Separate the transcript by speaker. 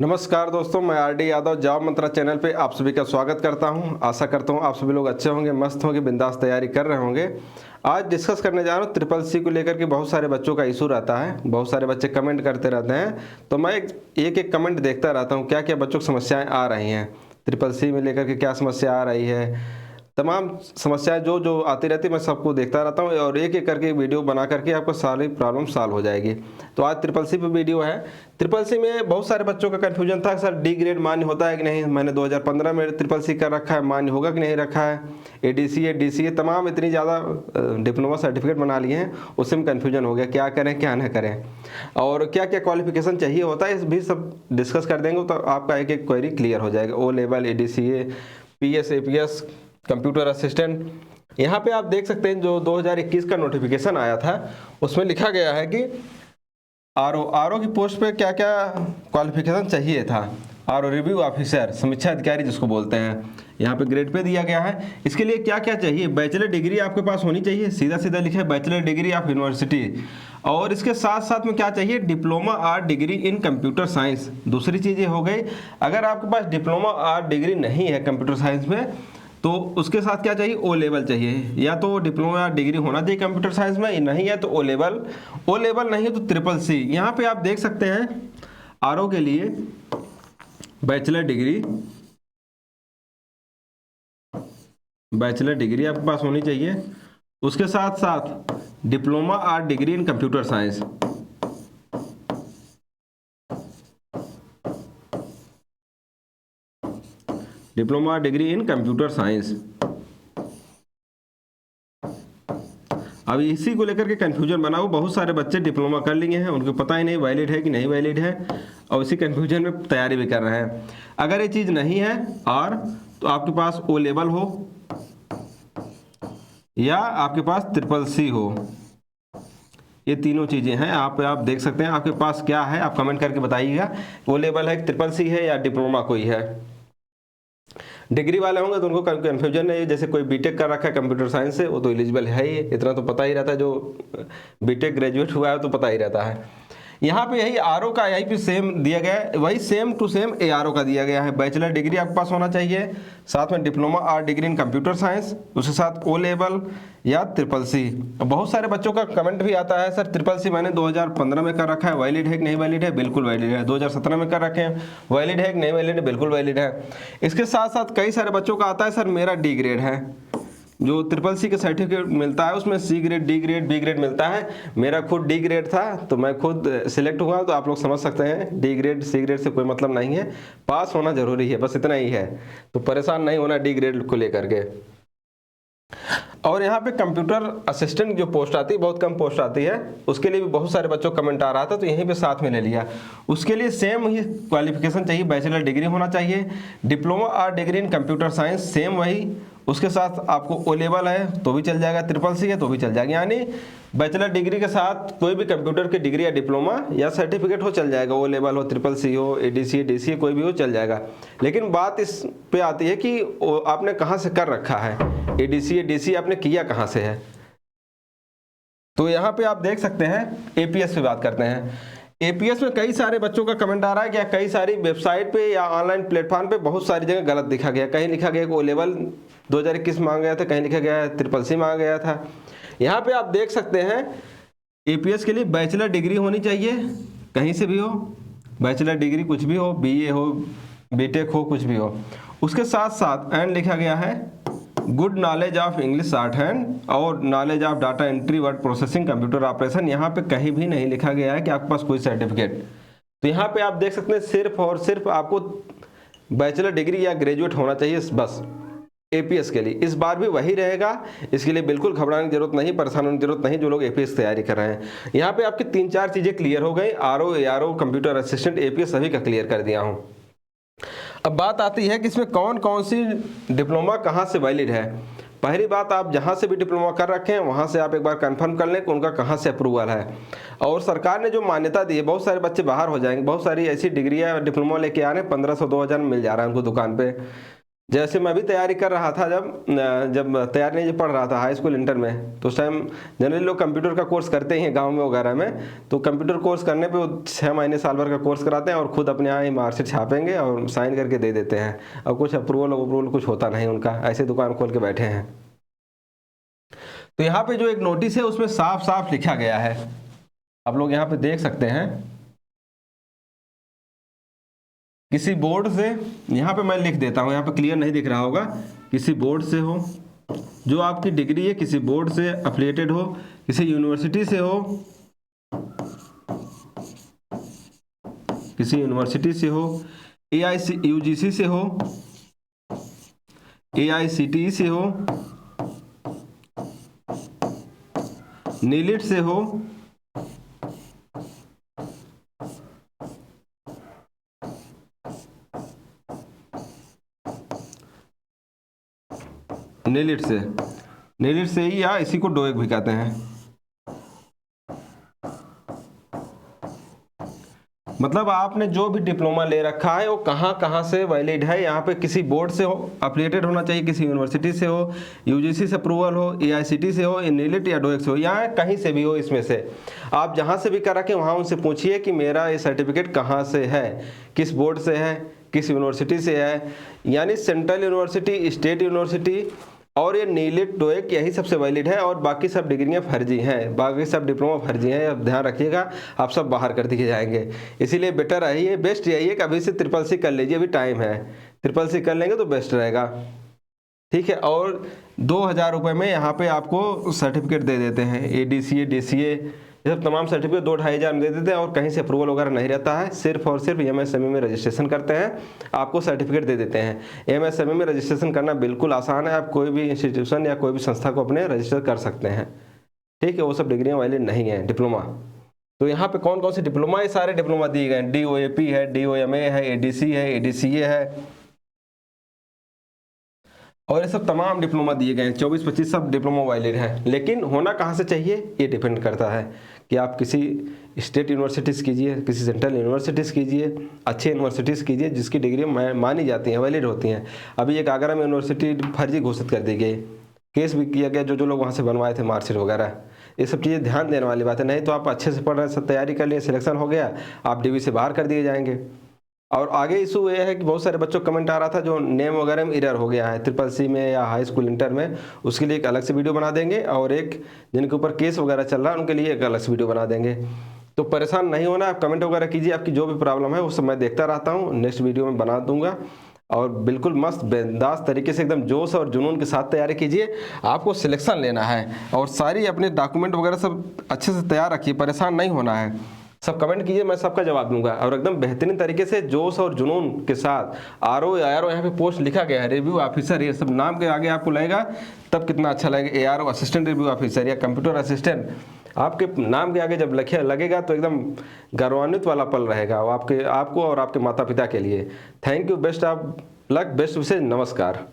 Speaker 1: नमस्कार दोस्तों, मैं आरडी यादव जॉब मंत्रा चैनल पे आप सभी का स्वागत करता हूं। आशा करता हूं आप सभी लोग अच्छे होंगे, मस्त होंगे, बिंदास तैयारी कर रहे होंगे। आज डिस्कस करने जा रहा हूं ट्रिपल सी को लेकर के। बहुत सारे बच्चों का इशू रहता है, बहुत सारे बच्चे कमेंट करते रहते हैं, तो मैं एक एक कमेंट देखता रहता हूँ क्या क्या बच्चों की समस्याएँ आ रही हैं, ट्रिपल सी में लेकर के क्या समस्या आ रही है। तमाम समस्याएं जो जो आती रहती है मैं सबको देखता रहता हूँ और एक एक करके वीडियो बना करके आपको सारी प्रॉब्लम सॉल्व हो जाएगी। तो आज ट्रिपल सी पे वीडियो है। ट्रिपल सी में बहुत सारे बच्चों का कन्फ्यूजन था, सर डी ग्रेड मान्य होता है कि नहीं। मैंने 2015 में ट्रिपल सी कर रखा है, मान्य होगा कि नहीं रखा है। एडीसीए डीसीए तमाम इतनी ज़्यादा डिप्लोमा सर्टिफिकेट बना लिए हैं, उससे में कन्फ्यूजन हो गया क्या करें क्या ना करें, और क्या क्या क्वालिफिकेशन चाहिए होता है, इस भी सब डिस्कस कर देंगे तो आपका एक एक क्वेरी क्लियर हो जाएगा। O level, ADCA, PS, APS, computer assistant. यहाँ पे आप देख सकते हैं जो 2021 का नोटिफिकेशन आया था उसमें लिखा गया है कि आरओ की पोस्ट पे क्या क्या क्वालिफिकेशन चाहिए था। आरओ रिव्यू ऑफिसर, समीक्षा अधिकारी जिसको बोलते हैं, यहाँ पे ग्रेड पे दिया गया है। इसके लिए क्या क्या चाहिए, बैचलर डिग्री आपके पास होनी चाहिए, सीधा सीधा लिखा है बैचलर डिग्री ऑफ यूनिवर्सिटी। और इसके साथ साथ में क्या चाहिए, diploma art degree in computer science. दूसरी चीज़ें हो गई, अगर आपके पास डिप्लोमा आर्ट डिग्री नहीं है कंप्यूटर साइंस में तो उसके साथ क्या चाहिए, ओ लेवल चाहिए। या तो डिप्लोमा डिग्री होना चाहिए कंप्यूटर साइंस में, नहीं है तो ओ लेवल। ओ लेवल नहीं है तो ट्रिपल सी। यहाँ पे आप देख सकते हैं आरओ के लिए बैचलर डिग्री आपके पास होनी चाहिए। उसके साथ साथ diploma art degree in computer science. Diploma degree in computer science. अब इसी को लेकर के कंफ्यूजन बना हो, बहुत सारे बच्चे डिप्लोमा कर लिए हैं, उनको पता ही नहीं वैलिड है कि नहीं वैलिड है, और इसी कंफ्यूजन में तैयारी भी कर रहे हैं। अगर ये चीज़ नहीं है और तो आपके पास ओ लेवल हो या आपके पास ट्रिपल सी हो, ये तीनों चीज़ें हैं। आप देख सकते हैं आपके पास क्या है, आप कमेंट करके बताइएगा। ओ लेवल है, ट्रिपल सी है या डिप्लोमा कोई है। डिग्री वाले होंगे तो उनको कन्फ्यूजन है, जैसे कोई बीटेक कर रखा है कंप्यूटर साइंस से वो तो एलिजिबल है ही, इतना तो पता ही रहता है, जो बीटेक ग्रेजुएट हुआ है तो पता ही रहता है। यहाँ पे यही आरओ का यही पे सेम दिया गया है, वही सेम टू सेम एआरओ का दिया गया है। बैचलर डिग्री आपके पास होना चाहिए, साथ में diploma art degree in computer science, उसके साथ ओ लेवल या ट्रिपल सी। बहुत सारे बच्चों का कमेंट भी आता है, सर ट्रिपल सी मैंने 2015 में कर रखा है, वैलिड है कि नहीं वैलिड है। बिल्कुल वैलिड है। 2017 में कर रखे हैं, वैलिड है कि नहीं वैलिड है। बिल्कुल वैलिड है। इसके साथ साथ कई सारे बच्चों का आता है, सर मेरा डी ग्रेड है, जो ट्रिपल सी का सर्टिफिकेट मिलता है उसमें C grade, D grade, B grade मिलता है। मेरा खुद डी ग्रेड था तो मैं खुद सिलेक्ट हुआ, तो आप लोग समझ सकते हैं डी ग्रेड सी ग्रेड से कोई मतलब नहीं है, पास होना जरूरी है, बस इतना ही है। तो परेशान नहीं होना डी ग्रेड को लेकर के। और यहाँ पे कंप्यूटर असिस्टेंट जो पोस्ट आती है, बहुत कम पोस्ट आती है, उसके लिए भी बहुत सारे बच्चों का कमेंट आ रहा था, तो यहीं पे साथ में ले लिया। उसके लिए सेम ही क्वालिफिकेशन चाहिए, बैचलर डिग्री होना चाहिए, diploma art degree in computer science same वही। उसके साथ आपको ओ लेवल है तो भी चल जाएगा, ट्रिपल सी है तो भी चल जाएगा। यानी बैचलर डिग्री के साथ कोई भी कंप्यूटर की डिग्री या डिप्लोमा या सर्टिफिकेट हो चल जाएगा, ओ लेवल हो, ट्रिपल सी हो, एडीसीए डीसीए कोई भी हो चल जाएगा। लेकिन बात इस पे आती है कि आपने कहाँ से कर रखा है, एडीसीए डीसीए आपने किया कहाँ से है। तो यहाँ पे आप देख सकते हैं एपीएस पे बात करते हैं। एपीएस में कई सारे बच्चों का कमेंट आ रहा है कि कई सारी वेबसाइट पे या ऑनलाइन प्लेटफॉर्म पे बहुत सारी जगह गलत दिखा गया। कहीं लिखा गया कि ओ लेवल 2021 मांगा गया था, कहीं लिखा गया है ट्रिपल सी मांगा गया था। यहाँ पे आप देख सकते हैं एपीएस के लिए बैचलर डिग्री होनी चाहिए, कहीं से भी हो, बैचलर डिग्री कुछ भी हो, बीए हो, बीटेक हो, कुछ भी हो। उसके साथ साथ एंड लिखा गया है good knowledge of English shorthand और knowledge of data entry, word processing, computer operation. यहाँ पे कहीं भी नहीं लिखा गया है कि आपके पास कोई सर्टिफिकेट। तो यहाँ पे आप देख सकते हैं सिर्फ और सिर्फ आपको बैचलर डिग्री या ग्रेजुएट होना चाहिए बस, एपीएस के लिए। इस बार भी वही रहेगा, इसके लिए बिल्कुल घबराने की जरूरत नहीं, परेशान होने की जरूरत नहीं जो लोग एपीएस तैयारी कर रहे हैं। यहाँ पे आपकी 3-4 चीज़ें क्लियर हो गई, RO, ARO, computer assistant, APS सभी का क्लियर कर दिया हूँ। अब बात आती है कि इसमें कौन कौन सी डिप्लोमा कहाँ से वैलिड है। पहली बात, आप जहाँ से भी डिप्लोमा कर रखे हैं वहाँ से आप एक बार कंफर्म कर लें कि उनका कहाँ से अप्रूवल है। और सरकार ने जो मान्यता दी है, बहुत सारे बच्चे बाहर हो जाएंगे, बहुत सारी ऐसी डिग्री या डिप्लोमा लेके आ रहे हैं, 1500-2000 में मिल जा रहा है उनको दुकान पे। जैसे मैं भी तैयारी कर रहा था, जब तैयारी नहीं पढ़ रहा था हाई स्कूल इंटर में, तो उस टाइम जनरली लोग कंप्यूटर का कोर्स करते ही हैं गांव में वगैरह में। तो कंप्यूटर कोर्स करने पे वो 6 महीने साल भर का कोर्स कराते हैं और खुद अपने यहाँ ही मार्कशीट छापेंगे और साइन करके दे देते हैं, और कुछ अप्रूवल कुछ होता नहीं उनका, ऐसे दुकान खोल के बैठे हैं। तो यहाँ पे जो एक नोटिस है उसमें साफ साफ लिखा गया है, आप लोग यहाँ पे देख सकते हैं, किसी बोर्ड से, यहाँ पे मैं लिख देता हूँ, यहाँ पे क्लियर नहीं दिख रहा होगा, किसी बोर्ड से हो, जो आपकी डिग्री है किसी बोर्ड से एफिलिएटेड हो, किसी यूनिवर्सिटी से हो, किसी यूनिवर्सिटी से हो, यूजीसी से हो, AICTE से हो, नीलिट से हो, नीलिट से ही, या इसी को डोएक भी कहते हैं। मतलब आपने जो भी डिप्लोमा ले रखा है वो कहाँ कहाँ से वैलिड है, यहाँ पे किसी बोर्ड से हो एफिलिएटेड होना चाहिए, किसी यूनिवर्सिटी से हो, यूजीसी से अप्रूवल हो, AICTE से हो, नीलिट या डोएक से हो, या कहीं से भी हो। इसमें से आप जहाँ से भी कर रखें वहाँ उनसे पूछिए कि मेरा ये सर्टिफिकेट कहाँ से है, किस बोर्ड से है, किस यूनिवर्सिटी से है। यानी सेंट्रल यूनिवर्सिटी, स्टेट यूनिवर्सिटी और ये नीलिट डोएक यही सबसे वैलिड है, और बाकी सब डिग्रियां फर्जी हैं, बाकी सब डिप्लोमा फर्जी हैं। अब ध्यान रखिएगा, आप सब बाहर कर दिए जाएंगे। इसीलिए बेटर यही है, बेस्ट यही है कि अभी से SSC कर लीजिए, अभी टाइम है, SSC कर लेंगे तो बेस्ट रहेगा, ठीक है। और 2000 रुपये में यहाँ पे आपको सर्टिफिकेट दे देते हैं, ADCA DCA ये सब तमाम सर्टिफिकेट 2-2.5 हज़ार में दे देते हैं, और कहीं से अप्रूवल वगैरह नहीं रहता है, सिर्फ और सिर्फ MSME में रजिस्ट्रेशन करते हैं, आपको सर्टिफिकेट दे देते हैं। MSME में रजिस्ट्रेशन करना बिल्कुल आसान है, आप कोई भी इंस्टीट्यूशन या कोई भी संस्था को अपने रजिस्टर कर सकते हैं, ठीक है। वो सब डिग्रियाँ वैलिड नहीं हैं, डिप्लोमा। तो यहाँ पे कौन कौन से डिप्लोमा, ये सारे डिप्लोमा दिए गए हैं, DOAP है, DOMA है, ADC है, ADCA है, और ये सब तमाम डिप्लोमा दिए गए हैं, 24-25 सब डिप्लोमा वैलिड है। लेकिन होना कहाँ से चाहिए ये डिपेंड करता है कि आप किसी स्टेट यूनिवर्सिटीज़ कीजिए, किसी सेंट्रल यूनिवर्सिटीज़ कीजिए, अच्छे यूनिवर्सिटीज़ कीजिए जिसकी डिग्री मानी जाती हैं, वैलिड होती हैं। अभी एक आगरा में यूनिवर्सिटी फर्जी घोषित कर दी गई, केस भी किया गया, जो लोग वहाँ से बनवाए थे मार्कशीट वगैरह। ये सब चीज़ें ध्यान देने वाली बात है, नहीं तो आप अच्छे से पढ़ रहे हैं, सब तैयारी कर लिए, सिलेक्शन हो गया, आप DB से बाहर कर दिए जाएंगे। और आगे इशू ये है कि बहुत सारे बच्चों को कमेंट आ रहा था जो नेम वगैरह में एरर हो गया है SSC में या हाई स्कूल इंटर में, उसके लिए एक अलग से वीडियो बना देंगे, और एक जिनके ऊपर केस वगैरह चल रहा है उनके लिए एक अलग से वीडियो बना देंगे। तो परेशान नहीं होना, आप कमेंट वगैरह कीजिए, आपकी जो भी प्रॉब्लम है वो सब मैं देखता रहता हूँ, नेक्स्ट वीडियो में बना दूंगा। और बिल्कुल मस्त बिंदास तरीके से एकदम जोश और जुनून के साथ तैयारी कीजिए। आपको सिलेक्शन लेना है और सारी अपने डॉक्यूमेंट वगैरह सब अच्छे से तैयार रखिए, परेशान नहीं होना है। सब कमेंट कीजिए, मैं सबका जवाब दूंगा, और एकदम बेहतरीन तरीके से जोश और जुनून के साथ। RO यहाँ पे पोस्ट लिखा गया है, रिव्यू ऑफिसर, ये सब नाम के आगे आपको लगेगा तब कितना अच्छा लगेगा। ARO असिस्टेंट रिव्यू ऑफिसर या कंप्यूटर असिस्टेंट, आपके नाम के आगे जब लगेगा तो एकदम गौरवान्वित वाला पल रहेगा आपको और आपके माता पिता के लिए। Thank you, best of luck, best विशेष, नमस्कार।